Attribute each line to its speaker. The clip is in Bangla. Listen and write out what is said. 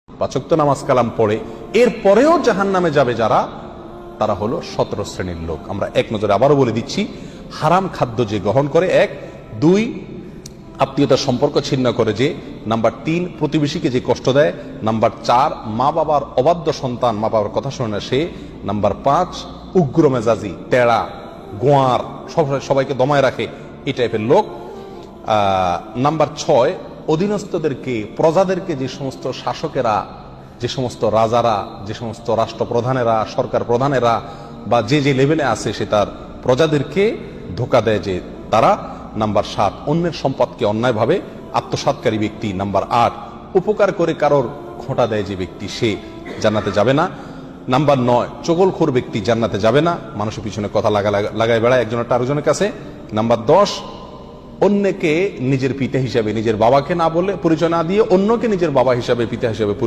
Speaker 1: 5 ওয়াক্ত নামাজ কালাম পড়ে এরপরেও জাহান্নামে যাবে যারা, তারা হলো 17 শ্রেণীর লোক। আমরা এক নজরে আবারও বলে দিচ্ছি, হারাম খাদ্য যে গ্রহণ করে, 1, 2 আত্মীয়তার সম্পর্ক ছিন্ন করে যে, নাম্বার 3 প্রতিবেশীকে যে কষ্ট দেয়, নাম্বার 4 মা বাবার অবাধ্য সন্তান, মা বাবার কথা শোনে না সে, নাম্বার 5 উগ্র মেজাজি, তেড়া, গোয়ার, সবাইকে দমায় রাখে, এই টাইপের লোক। নাম্বার 6 অধীনস্থদেরকে, প্রজাদেরকে, যে সমস্ত শাসকেরা, যে সমস্ত রাজারা, যে সমস্ত রাষ্ট্রপ্রধানেরা, সরকার প্রধানেরা বা যে যে লেভেলে আছে সে তার প্রজাদেরকে ধোঁকা দেয় যে তারা। নাম্বার 7 অন্যের সম্পদকে অন্যায়ভাবে আত্মসাৎকারী ব্যক্তি। নাম্বার 8 উপকার করে কারোর খোঁটা দেয় যে ব্যক্তি, সে জান্নাতে যাবে না। নাম্বার 9 চগলখোর ব্যক্তি জান্নাতে যাবে না, মানুষের পিছনে কথা লাগায় বেড়ায় একজনের আরেকজনের কাছে। নাম্বার 10 অন্যকে নিজের পিতা হিসাবে, নিজের বাবাকে না বলে পরিচয় না দিয়ে অন্যকে নিজের বাবা হিসাবে, পিতা হিসাবে পরিচয়